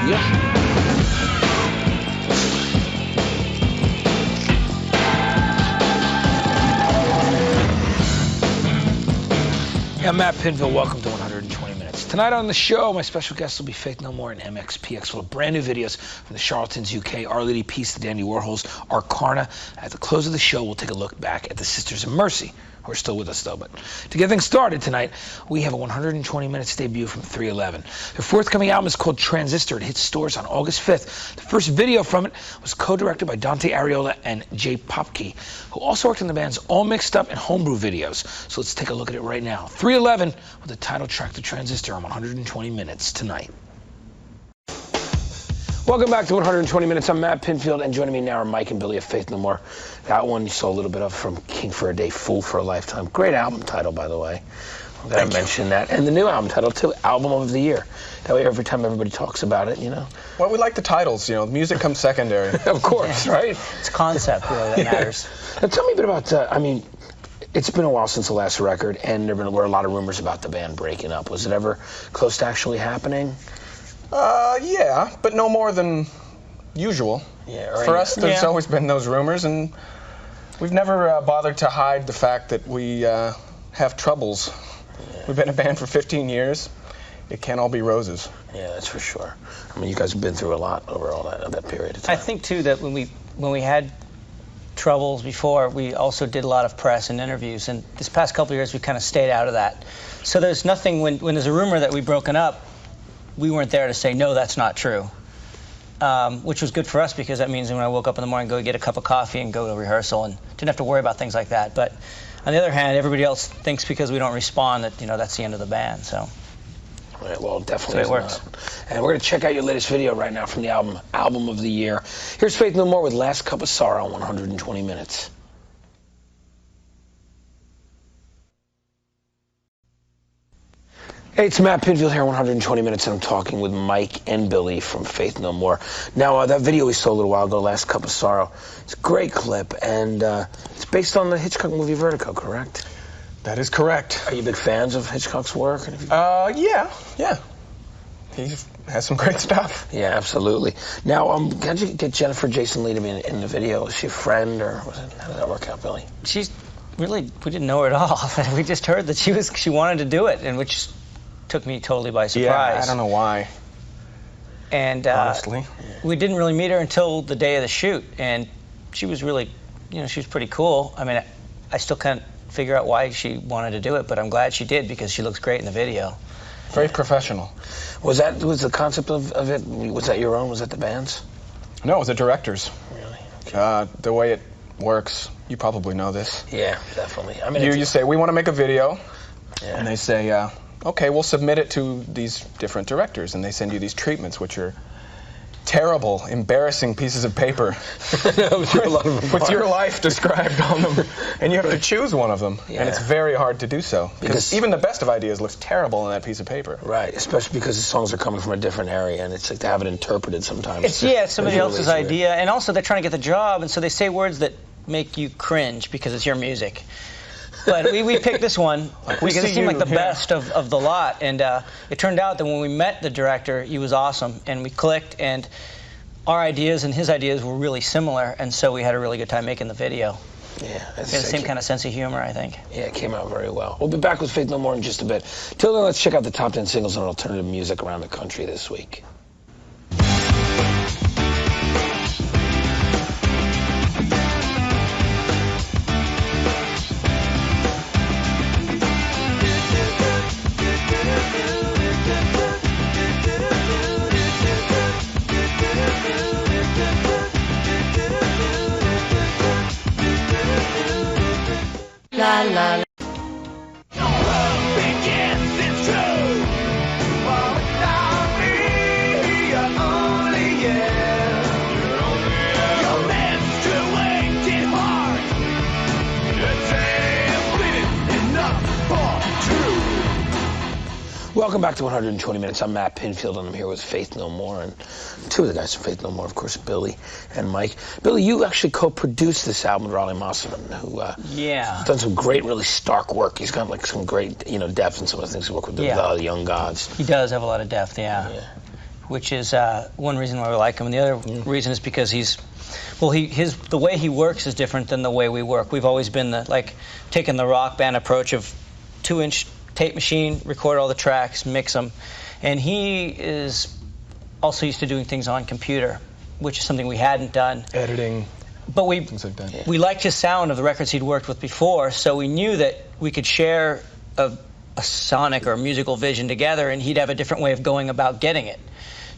I'm Matt Pinfield. Welcome to 120 Minutes. Tonight on the show, my special guest will be Faith No More and MXPX full of brand new videos from the Charlatans UK, Our Lady Peace, the Dandy Warhols, Arcarna. At the close of the show, we'll take a look back at the Sisters of Mercy, who are still with us though. But to get things started tonight, we have a 120 Minutes debut from 311. Their forthcoming album is called Transistor. It hits stores on August 5th. The first video from it was co-directed by Dante Ariola and Jay Popke, who also worked on the band's All Mixed Up and Homebrew videos. So let's take a look at it right now. 311 with the title track to Transistor on 120 Minutes tonight. Welcome back to 120 Minutes. I'm Matt Pinfield, and joining me now are Mike and Billy of Faith No More. That one you saw a little bit of from King for a Day, Fool for a Lifetime. Great album title, by the way. I'm going to mention that. And the new album title, too, Album of the Year. That way every time everybody talks about it, you know. Well, we like the titles, you know. Music comes secondary. Of course, right? It's concept, really, that matters. Now, tell me a bit about, I mean, it's been a while since the last record, and there were a lot of rumors about the band breaking up. Was it ever close to actually happening? Yeah, but no more than usual. Yeah, right. For us, there's always been those rumors, and we've never bothered to hide the fact that we have troubles. Yeah. We've been a band for 15 years. It can't all be roses. Yeah, that's for sure. I mean, you guys have been through a lot over all that period of time. I think, too, that when we had troubles before, we also did a lot of press and interviews, and this past couple of years, we kind of stayed out of that. So there's nothing, when there's a rumor that we've broken up, we weren't there to say, no, that's not true, which was good for us because that means when I woke up in the morning, go get a cup of coffee and go to rehearsal and didn't have to worry about things like that. But on the other hand, everybody else thinks because we don't respond that, you know, that's the end of the band, so. Right, well, definitely it works. And we're going to check out your latest video right now from the album of the year. Here's Faith No More with Last Cup of Sorrow on 120 Minutes. Hey, it's Matt Pinfield here, 120 Minutes, and I'm talking with Mike and Billy from Faith No More. Now, that video we saw a little while ago, Last Cup of Sorrow, it's a great clip, and it's based on the Hitchcock movie Vertigo, correct? That is correct. Are you big fans of Hitchcock's work? Yeah. He has some great stuff. Yeah, absolutely. Now, how'd you get Jennifer Jason Leigh to be in the video? Was she a friend, or how did that work out, Billy? She's really, we didn't know her at all. We just heard that she wanted to do it, and which took me totally by surprise. Yeah, I don't know why. And honestly, we didn't really meet her until the day of the shoot, and she was really, you know, she was pretty cool. I mean, I still can't figure out why she wanted to do it, but I'm glad she did because she looks great in the video. Very professional. Was the concept of it, was that your own? Was that the band's? No, it was the director's. Really? Okay. The way it works, you probably know this. Yeah, definitely. I mean, you say, we want to make a video, yeah. And they say, okay, we'll submit it to these different directors, and they send you these treatments, which are terrible, embarrassing pieces of paper with your life described on them, and you have to choose one of them, and it's very hard to do so, because even the best of ideas looks terrible on that piece of paper. Right, especially because the songs are coming from a different area, and it's like to have it interpreted sometimes. It's somebody else's idea, and also they're trying to get the job, and so they say words that make you cringe because it's your music. But we picked this one because it seemed like the best of the lot, and it turned out that when we met the director, he was awesome, and we clicked, and our ideas and his ideas were really similar, and so we had a really good time making the video. Yeah, we had the same kind of sense of humor, I think. Yeah, it came out very well. We'll be back with Faith No More in just a bit. Till then, let's check out the top 10 singles on alternative music around the country this week. La la la. Welcome back to 120 Minutes. I'm Matt Pinfield, and I'm here with Faith No More, and two of the guys from Faith No More, of course, Billy and Mike. Billy, you actually co-produced this album with Raleigh Mosselman, who done some great, really stark work. He's got like some great, depth in some of the things he worked with the young gods. He does have a lot of depth, yeah. which is one reason why we like him. And the other reason is because the way he works is different than the way we work. We've always been taking the rock band approach of 2-inch tape machine, record all the tracks, mix them. And he is also used to doing things on computer, which is something we hadn't done. Editing. But things like that. we liked his sound of the records he'd worked with before, so we knew that we could share a sonic or a musical vision together, and he'd have a different way of going about getting it.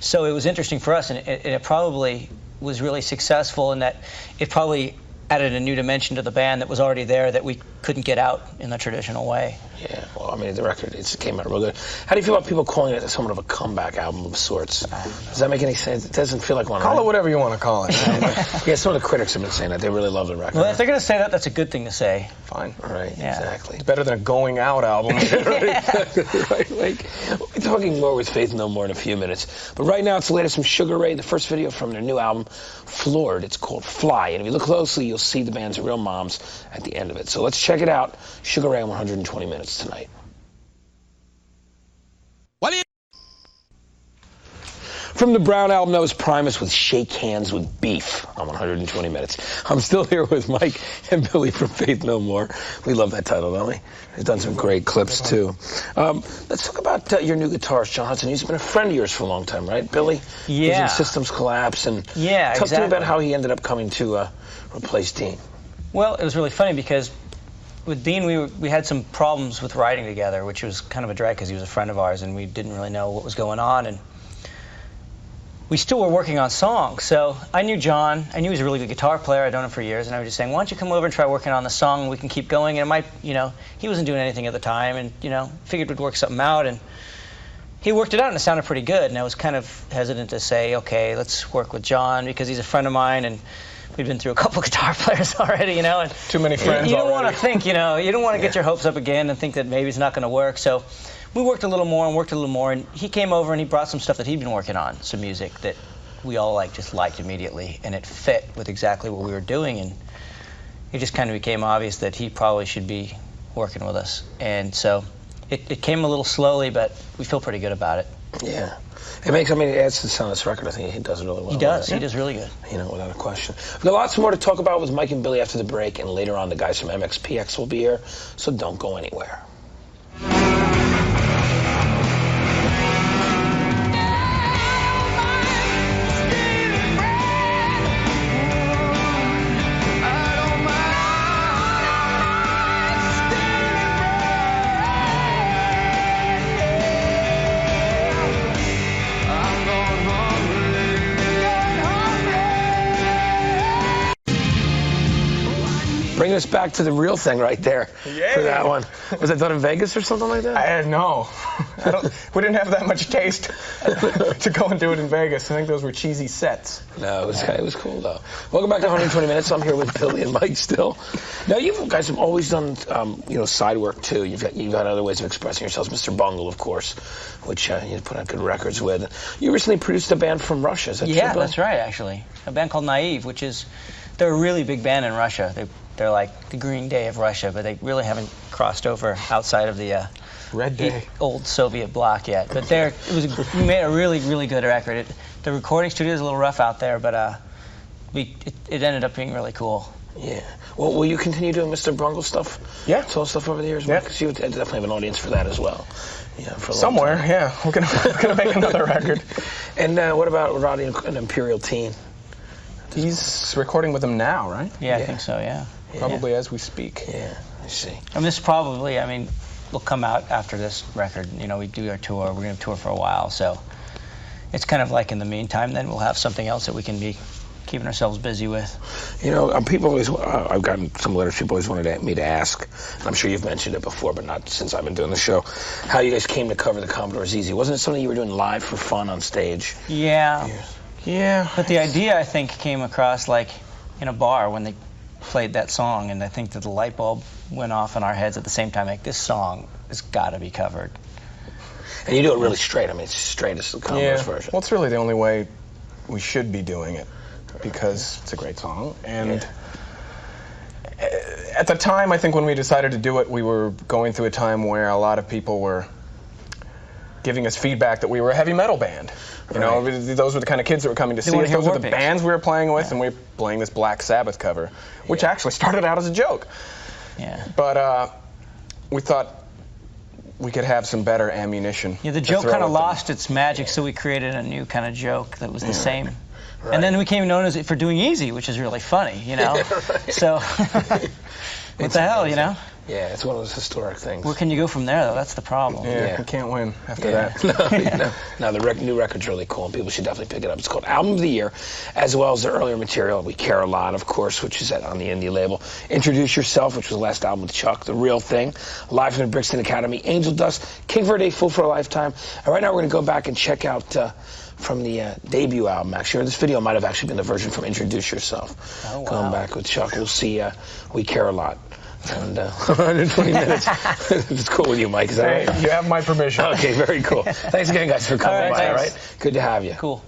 So it was interesting for us, and it probably was really successful in that it probably added a new dimension to the band that was already there that we couldn't get out in the traditional way. Yeah, well, I mean, the record, it came out real good. How do you feel about people calling it somewhat of a comeback album of sorts? Does that make any sense? It doesn't feel like one. Call it whatever you want to call it. Yeah, some of the critics have been saying that. They really love the record. Well, if they're going to say that, that's a good thing to say. Fine. Right, Yeah. exactly. It's better than a going out album. Right, like, we'll be talking more with Faith No More in a few minutes. But right now, it's the latest from Sugar Ray, the first video from their new album, Floored. It's called Fly. And if you look closely, you'll see the band's real moms at the end of it. So let's check it out. Sugar Ray on 120 Minutes tonight. From the Brown album, that was Primus with Shake Hands with Beef on 120 Minutes. I'm still here with Mike and Billy from Faith No More. We love that title, don't we? They've done some great clips, too. Let's talk about your new guitarist, John Hudson. He's been a friend of yours for a long time, right, Billy? Yeah. Vision Systems collapse. And Yeah, talk to me exactly. about how he ended up coming to replace Dean. Well, it was really funny because with Dean, we had some problems with writing together, which was kind of a drag because he was a friend of ours and we didn't really know what was going on. And we still were working on songs. So I knew John. I knew he was a really good guitar player. I'd known him for years. And I was just saying, why don't you come over and try working on the song and we can keep going. And it might, he wasn't doing anything at the time and, figured we'd work something out. And he worked it out and it sounded pretty good. And I was kind of hesitant to say, okay, let's work with John because he's a friend of mine and we'd been through a couple guitar players already, and Too many friends you don't already. want to think, you don't want to get your hopes up again and think that maybe it's not going to work. So we worked a little more, and he came over and he brought some stuff that he'd been working on, some music that we all just liked immediately, and it fit with exactly what we were doing, and it just kind of became obvious that he probably should be working with us. And so it came a little slowly, but we feel pretty good about it. Yeah. It adds to the sound of this record. I think he does it really well. He does. He does really good. Without a question. We've got lots more to talk about with Mike and Billy after the break, and later on the guys from MXPX will be here, so don't go anywhere. Bringing us back to the real thing right there for that one. Was it done in Vegas or something like that? No. We didn't have that much taste to go and do it in Vegas. I think those were cheesy sets. No, it was cool, though. Welcome back to 120 Minutes. I'm here with Billy and Mike still. Now, you guys have always done, side work, too. You've got other ways of expressing yourselves. Mr. Bungle, of course, which you put out good records with. You recently produced a band from Russia. Is that true, Yeah, Bill? that's right, actually. A band called Naive, which is, they're a really big band in Russia. They're like the Green Day of Russia, but they really haven't crossed over outside of the Red Day. old Soviet bloc yet. But we made a really, really good record. The recording studio is a little rough out there, but it ended up being really cool. Yeah. Well, will you continue doing Mr. Bungle stuff? Yeah. Solo stuff over the years? Yeah. Because you definitely have an audience for that as well. Yeah, for a long Somewhere, time. yeah. We're gonna make another record. And what about Roddy and Imperial Teen? He's recording with them now, right? Yeah, I think so, yeah. Probably as we speak. Yeah, I see. And this probably, will come out after this record. We do our tour. We're going to tour for a while, so it's kind of like in the meantime, then we'll have something else that we can be keeping ourselves busy with. People always, I've gotten some letters people always wanted me to ask, and I'm sure you've mentioned it before, but not since I've been doing the show, how you guys came to cover the Commodore ZZ. Wasn't it something you were doing live for fun on stage? Yeah. Yeah. But the idea, I think, came across like in a bar when they played that song, and I think that the light bulb went off in our heads at the same time, like, this song has got to be covered. And you do it really straight. It's straight as the Commodore's version. Well, it's really the only way we should be doing it, because it's a great song. And at the time, I think when we decided to do it, we were going through a time where a lot of people were giving us feedback that we were a heavy metal band. You know, those were the kind of kids that were coming to see us. Those were the bands we were playing with, and we were playing this Black Sabbath cover, which actually started out as a joke. Yeah. But we thought we could have some better ammunition. Yeah, the joke kind of lost its magic, so we created a new kind of joke that was the same. Right. And then we became known as it for doing easy, which is really funny, you know? So, what the hell, you know? Yeah, it's one of those historic things. Where can you go from there, though? That's the problem. Yeah, we can't win after that. No, the new record's really cool, and people should definitely pick it up. It's called Album of the Year, as well as their earlier material, We Care a Lot, of course, which is on the indie label. Introduce Yourself, which was the last album with Chuck, The Real Thing, live from the Brixton Academy, Angel Dust, King for a Day, Fool for a Lifetime. And right now we're going to go back and check out from the debut album, actually. Or this video might have actually been the version from Introduce Yourself. Oh, wow. Going back with Chuck, we'll see We Care a Lot. And 120 minutes. It's cool with you, Mike. Is that right? You have my permission. Okay, very cool. Thanks again, guys, for coming by. All right, good to have you. Cool.